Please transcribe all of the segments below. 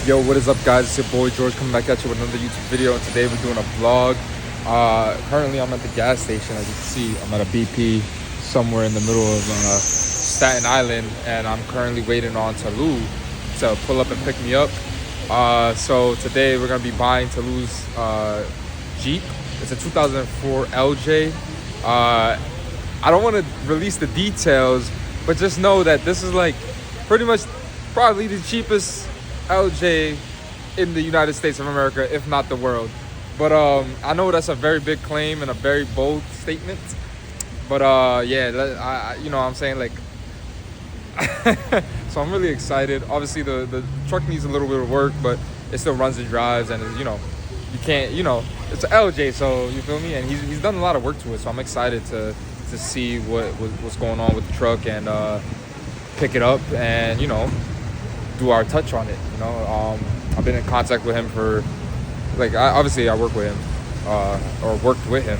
Yo, what is up, guys? It's your boy George coming back at you with another YouTube video, and today we're doing a vlog. Currently, I'm at the gas station. As you can see, I'm at a BP somewhere in the middle of Staten Island, and I'm currently waiting on Talou to pull up and pick me up. So today we're gonna be buying Talou's Jeep. It's a 2004 LJ. I don't want to release the details, but just know that this is like pretty much probably the cheapest LJ in the United States of America, if not the world. But I know that's a very big claim and a very bold statement. But yeah, you know what I'm saying, like so I'm really excited. Obviously the truck needs a little bit of work, but it still runs and drives, and you know, you can't, you know, it's an LJ, so you feel me? And he's done a lot of work to it, so I'm excited to see what's going on with the truck and pick it up and, you know, do our touch on it. You know, I've been in contact with him for, like, obviously I work with him or worked with him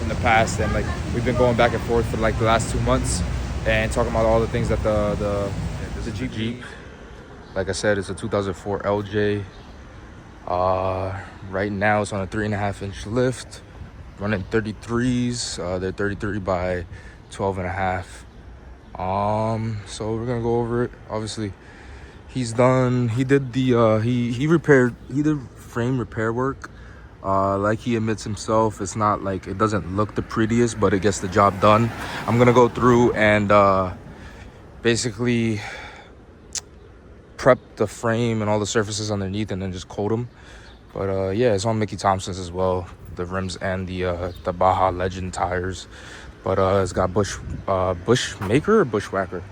in the past, and like we've been going back and forth for like the last 2 months and talking about all the things that the Jeep. Like I said, it's a 2004 LJ. Right now it's on a 3.5-inch lift, running 33s. They're 33 by 12.5. So we're gonna go over it. Obviously, he did frame repair work. Like he admits himself, it's not like, it doesn't look the prettiest, but it gets the job done. I'm gonna go through and basically prep the frame and all the surfaces underneath, and then just coat them. But yeah, it's on Mickey Thompson's as well, the rims and the Baja Legend tires. But it's got Bushmaker or Bushwhacker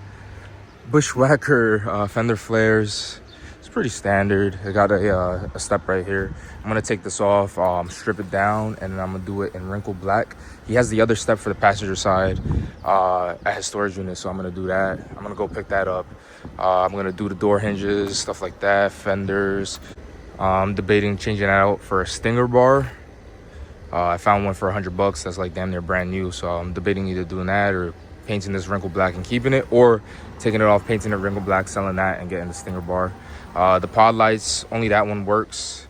fender flares. It's pretty standard. I got a step right here. I'm gonna take this off, strip it down, and then I'm gonna do it in wrinkle black. He has the other step for the passenger side at his storage unit, so I'm gonna do that. I'm gonna go pick that up. I'm gonna do the door hinges, stuff like that, fenders. I'm debating changing that out for a Stinger bar. I found one for $100 that's like damn near brand new, so I'm debating either doing that or painting this wrinkle black and keeping it, or taking it off, painting it wrinkle black, selling that, and getting the Stinger bar. The pod lights, only that one works.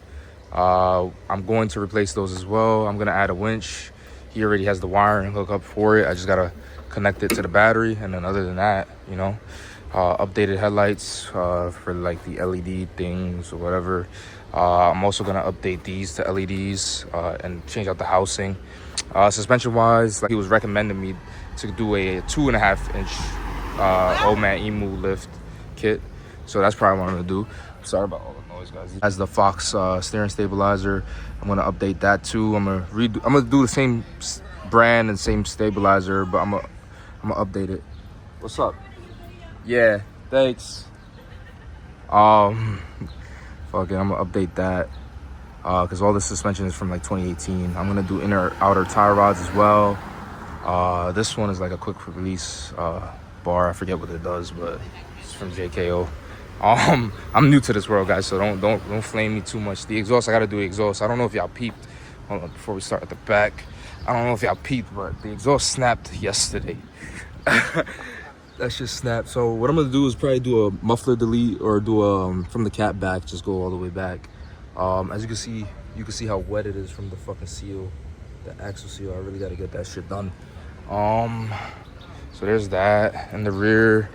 I'm going to replace those as well. I'm gonna add a winch. He already has the wiring hookup for it. I just gotta connect it to the battery, and then other than that, you know, updated headlights for like the LED things or whatever. I'm also gonna update these to LEDs and change out the housing. Suspension wise, like, he was recommending me to do a 2.5-inch Old Man Emu lift kit, so that's probably what I'm gonna do. Sorry about all the noise, guys. As the Fox steering stabilizer, I'm gonna update that too. I'm gonna do the same brand and same stabilizer, but I'm gonna update it. What's up? Yeah, thanks. Fuck it, I'm gonna update that because all the suspension is from like 2018. I'm gonna do inner outer tie rods as well. This one is like a quick release bar. I forget what it does, but it's from JKO. I'm new to this world, guys, so don't flame me too much. The exhaust, I gotta do the exhaust. I don't know if y'all peeped. Hold on, before we start at the back, I don't know if y'all peeped, but the exhaust snapped yesterday. That shit snapped. So what I'm gonna do is probably do a muffler delete, or do a from the cap back, just go all the way back. As you can see how wet it is from the fucking seal, the axle seal. I really gotta get that shit done. So there's that. In the rear,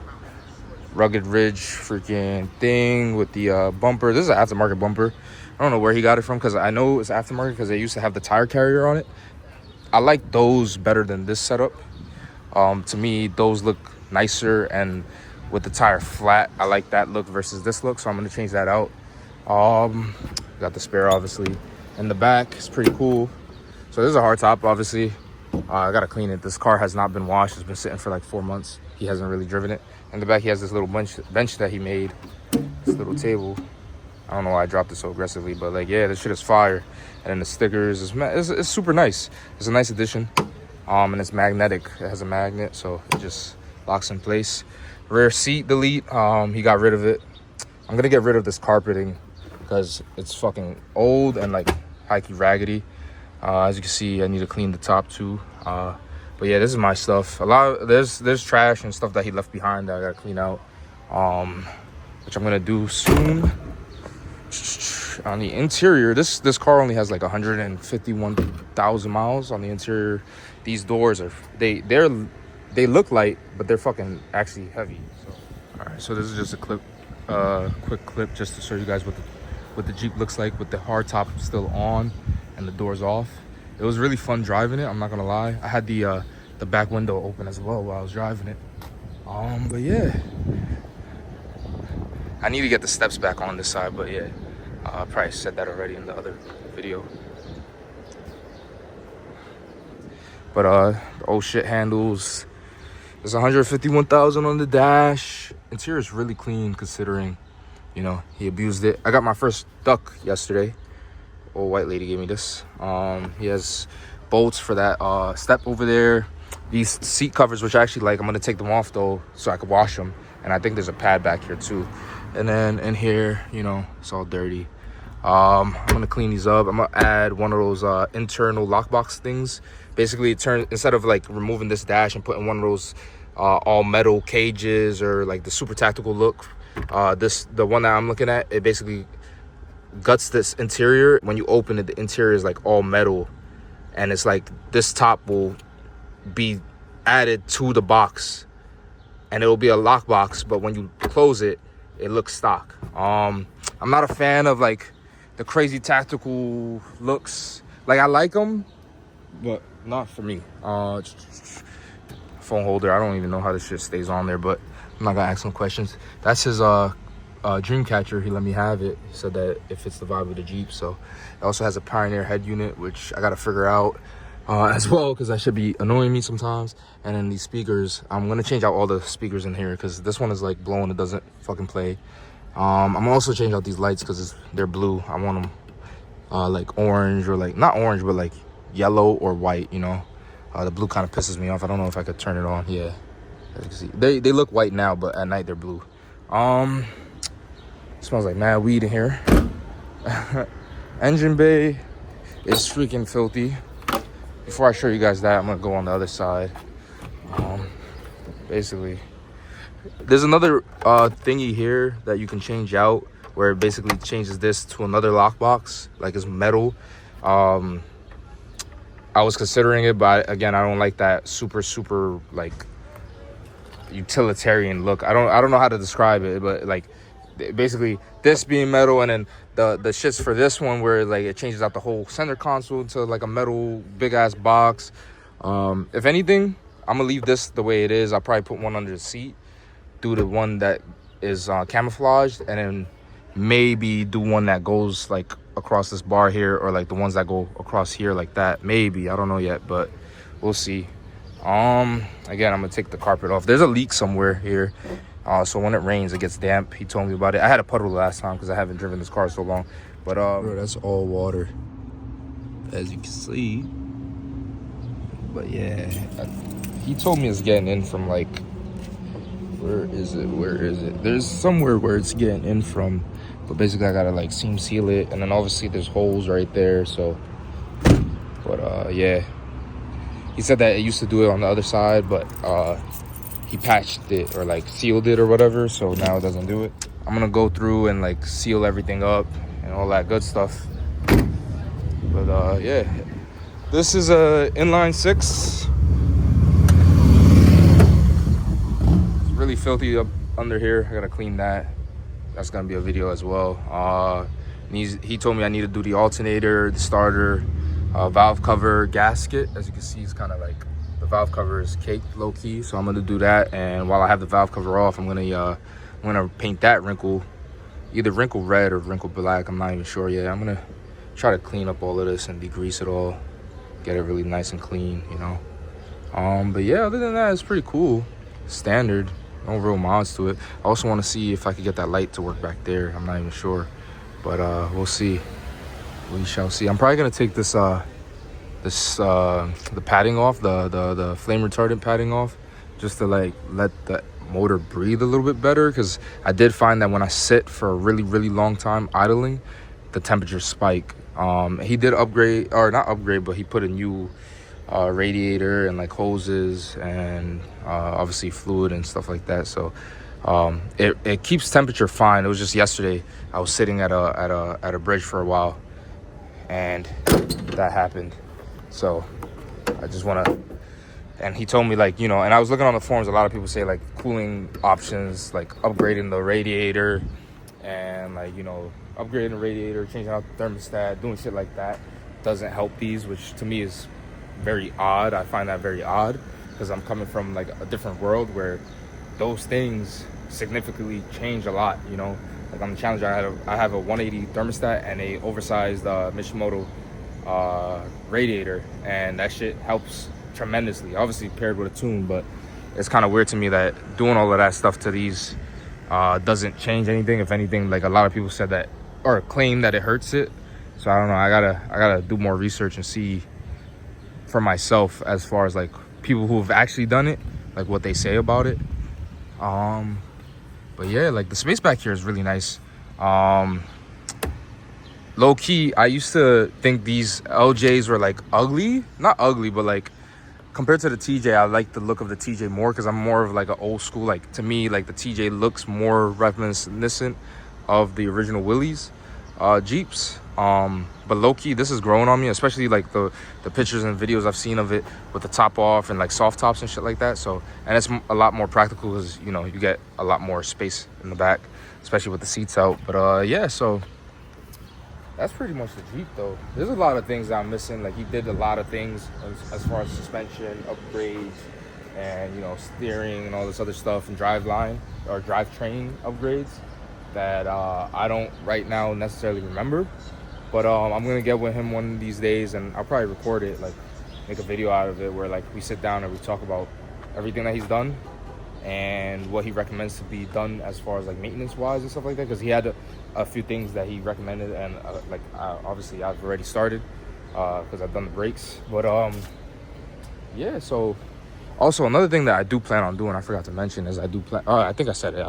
rugged ridge freaking thing with the bumper. This is an aftermarket bumper. I don't know where he got it from, because I know it's aftermarket because they used to have the tire carrier on it. I like those better than this setup. To me, those look nicer, and with the tire flat, I like that look versus this look, so I'm gonna change that out. Got the spare, obviously. In the back, it's pretty cool. So this is a hard top, obviously. I gotta clean it. This car has not been washed. It's been sitting for like 4 months. He hasn't really driven it. In the back, he has this little bench that he made, this little table. I don't know why I dropped it so aggressively, but like, yeah, this shit is fire. And then the stickers, it's super nice. It's a nice addition. And it's magnetic. It has a magnet, so it just locks in place. Rear seat delete, he got rid of it. I'm gonna get rid of this carpeting because it's fucking old and like hikey raggedy. As you can see, I need to clean the top too. But yeah, this is my stuff. There's trash and stuff that he left behind that I gotta clean out, which I'm gonna do soon. On the interior, this car only has like 151,000 miles on the interior. These doors are they look light, but they're fucking actually heavy. So all right, so this is just a quick clip just to show you guys what the Jeep looks like with the hard top still on and the doors off. It was really fun driving it, I'm not gonna lie. I had the back window open as well while I was driving it. But yeah, I need to get the steps back on this side, but yeah, I probably said that already in the other video. But the old shit handles. There's 151,000 on the dash. Interior is really clean considering, you know, he abused it. I got my first duck yesterday. Old white lady gave me this. He has bolts for that step over there. These seat covers, which I actually like, I'm gonna take them off though so I could wash them. And I think there's a pad back here too. And then in here, you know, it's all dirty. I'm gonna clean these up. I'm gonna add one of those internal lockbox things. Basically, instead of like removing this dash and putting one of those all metal cages or like the super tactical look, the one that I'm looking at, it basically guts this interior. When you open it, the interior is like all metal, and it's like this top will be added to the box, and it'll be a lockbox. But when you close it, it looks stock. I'm not a fan of like the crazy tactical looks. Like I like them, but not for me. Phone holder, I don't even know how this shit stays on there, but I'm not gonna ask him questions. That's his dream catcher. He let me have it. He said that it fits the vibe of the Jeep. So it also has a Pioneer head unit, which I gotta figure out as well, because that should be annoying me sometimes. And then these speakers, I'm gonna change out all the speakers in here because this one is like blowing, it doesn't fucking play. I'm gonna also change out these lights because they're blue. I want them like orange, or like not orange, but like yellow or white, you know. The blue kind of pisses me off. I don't know if I could turn it on. Yeah, as you can see, they look white now, but at night they're blue. Smells like mad weed in here. Engine bay is freaking filthy. Before I show you guys that, I'm gonna go on the other side. Basically, there's another thingy here that you can change out, where it basically changes this to another lockbox, like it's metal. I was considering it, but again, I don't like that super like utilitarian look. I don't know how to describe it, but like basically this being metal, and then the shits for this one where like it changes out the whole center console to like a metal big ass box. If anything, I'm gonna leave this the way it is. I'll probably put one under the seat, do the one that is camouflaged, and then maybe do one that goes like across this bar here, or like the ones that go across here like that. Maybe, I don't know yet, but we'll see. Again, I'm gonna take the carpet off. There's a leak somewhere here, so when it rains it gets damp. He told me about it. I had a puddle last time because I haven't driven this car so long, but bro, that's all water, as you can see. But yeah, he told me it's getting in from like, where is it? There's somewhere where it's getting in from, but basically I gotta like seam seal it, and then obviously there's holes right there. So, but yeah, he said that it used to do it on the other side, but he patched it or like sealed it or whatever, so now it doesn't do it. I'm gonna go through and like seal everything up and all that good stuff. But yeah, this is a inline 6. It's really filthy up under here. I gotta clean that. That's gonna be a video as well. He told me I need to do the alternator, the starter, valve cover, gasket. As you can see, it's kind of like the valve cover is caked low key, so I'm gonna do that. And while I have the valve cover off, I'm gonna paint that wrinkle, either wrinkle red or wrinkle black. I'm not even sure yet. I'm gonna try to clean up all of this and degrease it all, get it really nice and clean, you know. But yeah, other than that, it's pretty cool. Standard, no real mods to it. I also want to see if I could get that light to work back there. I'm not even sure, but we'll see. We shall see. I'm probably gonna take this the padding off, the flame retardant padding off, just to like let the motor breathe a little bit better, because I did find that when I sit for a really long time idling, the temperatures spike. He did upgrade, or not upgrade, but he put a new radiator and like hoses and obviously fluid and stuff like that. So It keeps temperature fine. It was just yesterday I was sitting at a bridge for a while, and that happened. So I just want to. And he told me, like, you know, and I was looking on the forums, a lot of people say, like, cooling options, like upgrading the radiator and, like, you know, upgrading the radiator, changing out the thermostat, doing shit like that doesn't help these, which to me is very odd. I find that very odd because I'm coming from, like, a different world where those things significantly change a lot, you know. Like, on the Challenger, I have a 180 thermostat and a oversized Mishimoto radiator, and that shit helps tremendously, obviously paired with a tune. But it's kind of weird to me that doing all of that stuff to these doesn't change anything. If anything, like, a lot of people said that or claim that it hurts it. So I don't know, I gotta do more research and see for myself as far as, like, people who have actually done it, like, what they say about it. But yeah, like, the space back here is really nice. Low key, I used to think these LJs were, like, ugly. Not ugly, but, like, compared to the TJ, I like the look of the TJ more because I'm more of, like, an old school. Like, to me, like, the TJ looks more reminiscent of the original Willys Jeeps. But low-key, this is growing on me, especially, like, the pictures and videos I've seen of it with the top off and, like, soft tops and shit like that. So, and it's a lot more practical because, you know, you get a lot more space in the back, especially with the seats out. But yeah, so that's pretty much the Jeep, though. There's a lot of things that I'm missing. Like, he did a lot of things as far as suspension upgrades and, you know, steering and all this other stuff, and drivetrain upgrades that I don't right now necessarily remember. But I'm gonna get with him one of these days, and I'll probably record it, like, make a video out of it where, like, we sit down and we talk about everything that he's done and what he recommends to be done as far as, like, maintenance wise and stuff like that, because he had a few things that he recommended, and obviously I've already started because I've done the brakes. But yeah, so also another thing that I do plan on doing, I forgot to mention, is I do plan, I think I said it,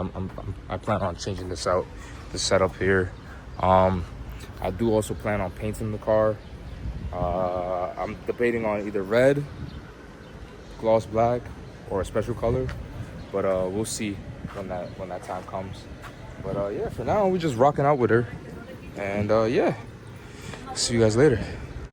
I plan on changing this out, this setup here. I do also plan on painting the car. I'm debating on either red, gloss black, or a special color, but we'll see when that time comes. But yeah, for now we're just rocking out with her, and yeah, see you guys later.